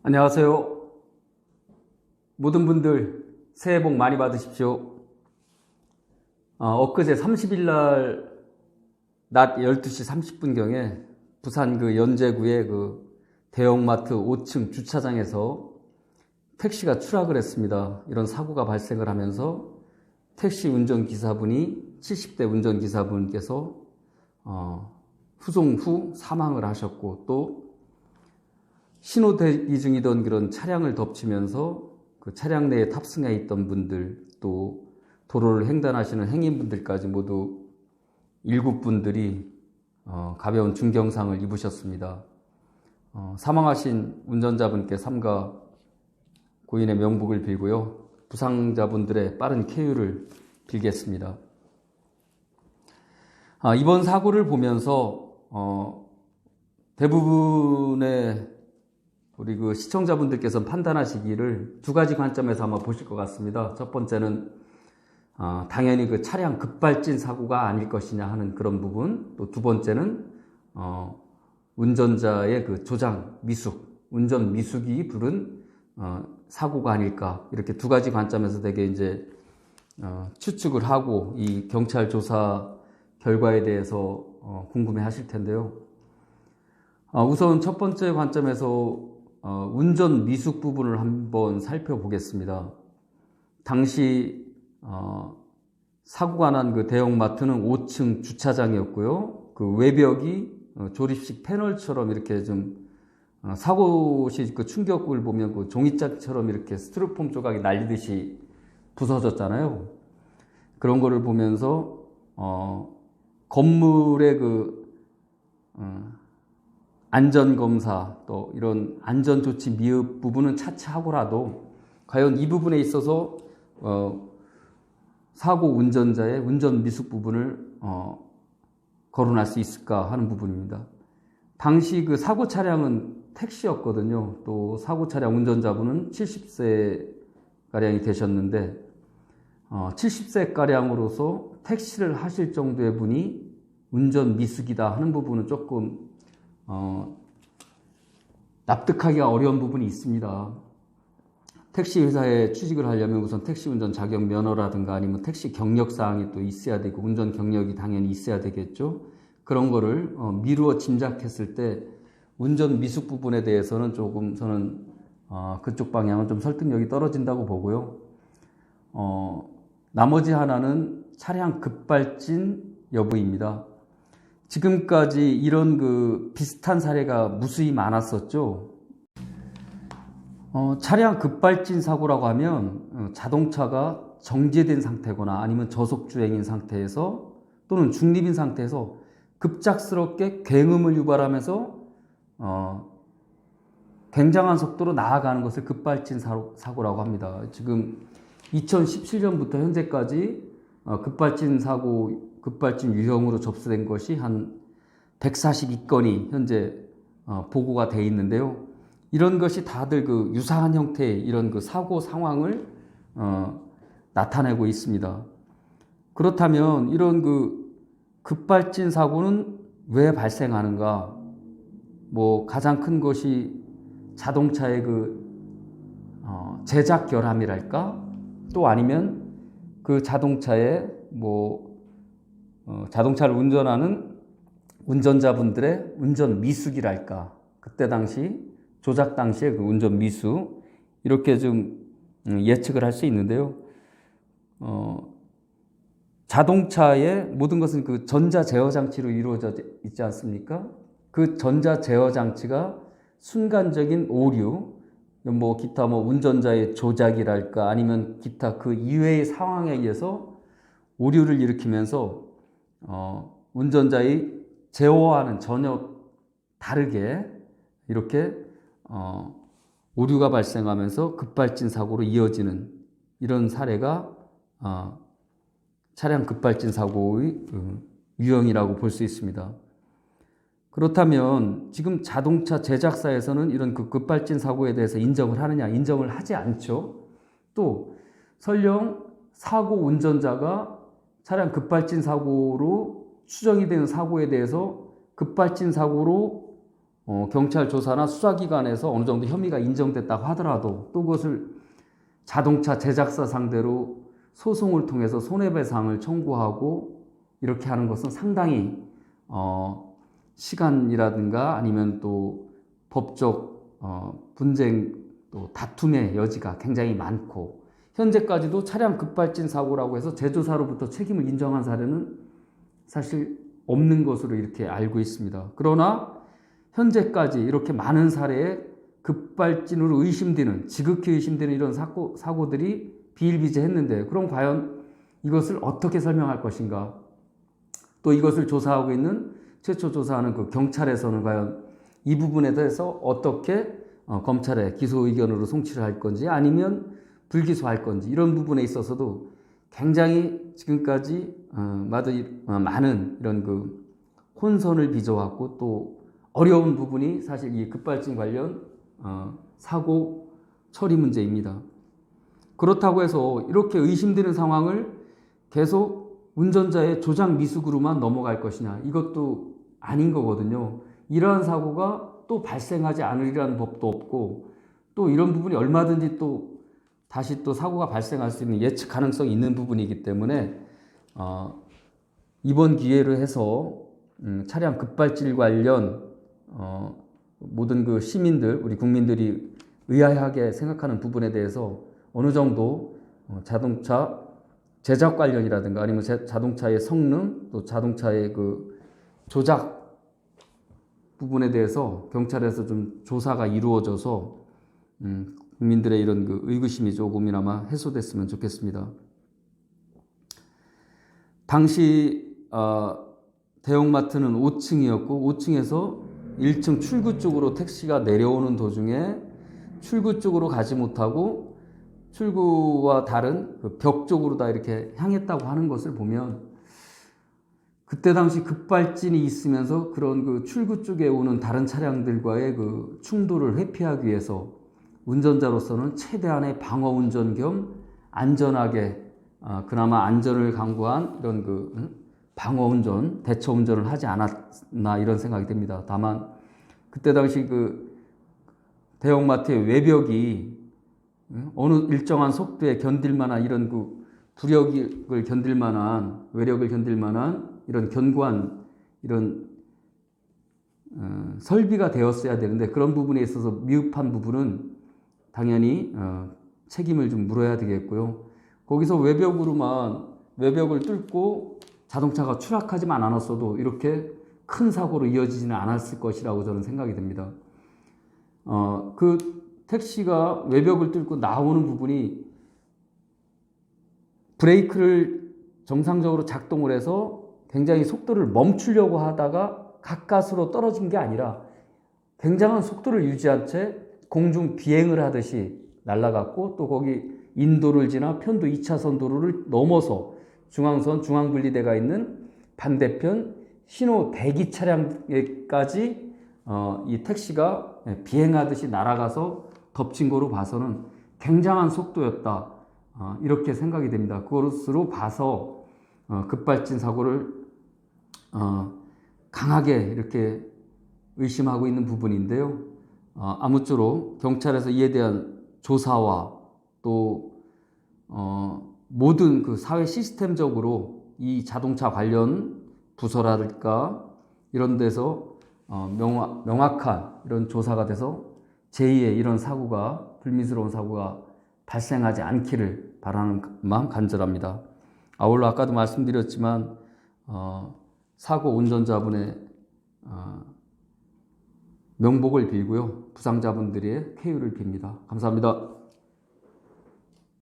안녕하세요. 모든 분들 새해 복 많이 받으십시오. 엊그제 30일 날 낮 12시 30분경에 부산 연제구의 대형마트 5층 주차장에서 택시가 추락을 했습니다. 이런 사고가 발생을 하면서 택시 운전기사분이 70대 운전기사분께서 후송 후 사망을 하셨고, 또 신호 대기 중이던 그런 차량을 덮치면서 그 차량 내에 탑승해 있던 분들, 또 도로를 횡단하시는 행인분들까지 모두 7분들이 가벼운 중경상을 입으셨습니다. 사망하신 운전자분께 삼가 고인의 명복을 빌고요, 부상자분들의 빠른 쾌유를 빌겠습니다. 이번 사고를 보면서 대부분의 우리 시청자분들께서는 판단하시기를 두 가지 관점에서 아마 보실 것 같습니다. 첫 번째는 당연히 차량 급발진 사고가 아닐 것이냐 하는 그런 부분, 또 두 번째는 운전자의 조장 미숙, 운전 미숙이 부른 사고가 아닐까, 이렇게 두 가지 관점에서 되게 이제 추측을 하고 이 경찰 조사 결과에 대해서 궁금해 하실 텐데요. 우선 첫 번째 관점에서 운전 미숙 부분을 한번 살펴보겠습니다. 당시 사고가 난 대형마트는 5층 주차장이었고요. 외벽이 조립식 패널처럼 이렇게 좀 사고 시 충격을 보면 종이짝처럼 이렇게 스티로폼 조각이 날리듯이 부서졌잖아요. 그런 거를 보면서 건물의 안전검사, 또 이런 안전조치 미흡 부분은 차치하고라도 과연 이 부분에 있어서 사고 운전자의 운전 미숙 부분을 거론할 수 있을까 하는 부분입니다. 당시 사고 차량은 택시였거든요. 또 사고 차량 운전자분은 70세가량이 되셨는데 70세가량으로서 택시를 하실 정도의 분이 운전 미숙이다 하는 부분은 조금 납득하기가 어려운 부분이 있습니다. 택시 회사에 취직을 하려면 우선 택시 운전 자격 면허라든가 아니면 택시 경력 사항이 또 있어야 되고, 운전 경력이 당연히 있어야 되겠죠. 그런 거를 미루어 짐작했을 때 운전 미숙 부분에 대해서는 조금 저는 그쪽 방향은 좀 설득력이 떨어진다고 보고요. 나머지 하나는 차량 급발진 여부입니다. 지금까지 이런 비슷한 사례가 무수히 많았었죠. 차량 급발진 사고라고 하면 자동차가 정지된 상태거나 아니면 저속주행인 상태에서 또는 중립인 상태에서 급작스럽게 굉음을 유발하면서 굉장한 속도로 나아가는 것을 급발진 사고라고 합니다. 지금 2017년부터 현재까지 급발진 사고, 급발진 유형으로 접수된 것이 한 142건이 현재 보고가 돼 있는데요. 이런 것이 다들 유사한 형태의 이런 사고 상황을 나타내고 있습니다. 그렇다면 이런 급발진 사고는 왜 발생하는가? 가장 큰 것이 자동차의 제작 결함이랄까? 또 아니면 자동차의 자동차를 운전하는 운전자분들의 운전 미숙이랄까? 그때 당시 조작 당시의 운전 미숙, 이렇게 좀 예측을 할 수 있는데요. 자동차의 모든 것은 전자 제어 장치로 이루어져 있지 않습니까? 그 전자 제어 장치가 순간적인 오류, 기타 운전자의 조작이랄까 아니면 기타 그 이외의 상황에 의해서 오류를 일으키면서 운전자의 제어와는 전혀 다르게 이렇게 오류가 발생하면서 급발진 사고로 이어지는 이런 사례가 차량 급발진 사고의 유형이라고 볼 수 있습니다. 그렇다면 지금 자동차 제작사에서는 이런 급발진 사고에 대해서 인정을 하느냐? 인정을 하지 않죠. 또 설령 사고 운전자가 차량 급발진 사고로 추정이 되는 사고에 대해서 급발진 사고로 경찰 조사나 수사기관에서 어느 정도 혐의가 인정됐다고 하더라도 또 그것을 자동차 제작사 상대로 소송을 통해서 손해배상을 청구하고 이렇게 하는 것은 상당히 시간이라든가 아니면 또 법적 분쟁 또 다툼의 여지가 굉장히 많고, 현재까지도 차량 급발진 사고라고 해서 제조사로부터 책임을 인정한 사례는 사실 없는 것으로 이렇게 알고 있습니다. 그러나 현재까지 이렇게 많은 사례에 급발진으로 의심되는, 지극히 의심되는 이런 사고들이 비일비재했는데, 그럼 과연 이것을 어떻게 설명할 것인가? 또 이것을 조사하고 있는, 최초 조사하는 그 경찰에서는 과연 이 부분에 대해서 어떻게 검찰에 기소 의견으로 송치를 할 건지 아니면 불기소할 건지, 이런 부분에 있어서도 굉장히 지금까지 많은 이런 그 혼선을 빚어왔고 또 어려운 부분이 사실 이 급발진 관련 사고 처리 문제입니다. 그렇다고 해서 이렇게 의심되는 상황을 계속 운전자의 조작 미숙으로만 넘어갈 것이냐, 이것도 아닌 거거든요. 이러한 사고가 또 발생하지 않으리라는 법도 없고, 또 이런 부분이 얼마든지 또 다시 또 사고가 발생할 수 있는 예측 가능성이 있는 부분이기 때문에 이번 기회를 해서 차량 급발진 관련 모든 그 시민들, 우리 국민들이 의아하게 생각하는 부분에 대해서 어느 정도 자동차 제작 관련이라든가 아니면 자동차의 성능, 또 자동차의 그 조작 부분에 대해서 경찰에서 좀 조사가 이루어져서 국민들의 이런 그 의구심이 조금이나마 해소됐으면 좋겠습니다. 당시 대형마트는 5층이었고 5층에서 1층 출구 쪽으로 택시가 내려오는 도중에 출구 쪽으로 가지 못하고 출구와 다른 그 벽 쪽으로 다 이렇게 향했다고 하는 것을 보면, 그때 당시 급발진이 있으면서 그런 그 출구 쪽에 오는 다른 차량들과의 그 충돌을 회피하기 위해서 운전자로서는 최대한의 방어 운전 겸 안전하게 그나마 안전을 강구한 이런 그 방어 운전, 대처 운전을 하지 않았나, 이런 생각이 듭니다. 다만 그때 당시 그 대형마트의 외벽이 어느 일정한 속도에 견딜 만한 이런 그 부력을 견딜 만한, 외력을 견딜 만한 이런 견고한 이런 설비가 되었어야 되는데, 그런 부분에 있어서 미흡한 부분은 당연히 책임을 좀 물어야 되겠고요. 거기서 외벽을 뚫고 자동차가 추락하지만 않았어도 이렇게 큰 사고로 이어지지는 않았을 것이라고 저는 생각이 듭니다. 그 택시가 외벽을 뚫고 나오는 부분이 브레이크를 정상적으로 작동을 해서 굉장히 속도를 멈추려고 하다가 가까스로 떨어진 게 아니라 굉장한 속도를 유지한 채 공중 비행을 하듯이 날아갔고, 또 거기 인도를 지나 편도 2차선 도로를 넘어서 중앙선, 중앙분리대가 있는 반대편 신호 대기 차량에까지 이 택시가 비행하듯이 날아가서 덮친 거로 봐서는 굉장한 속도였다, 이렇게 생각이 됩니다. 그것으로 봐서 급발진 사고를 강하게 이렇게 의심하고 있는 부분인데요. 아무쪼록 경찰에서 이에 대한 조사와 또 모든 그 사회 시스템적으로 이 자동차 관련 부서랄까 이런 데서 명확한 이런 조사가 돼서 제2의 이런 사고가, 불미스러운 사고가 발생하지 않기를 바라는 마음 간절합니다. 아울러 아까도 말씀드렸지만 사고 운전자분의 명복을 빌고요, 부상자분들의 쾌유를 빕니다. 감사합니다.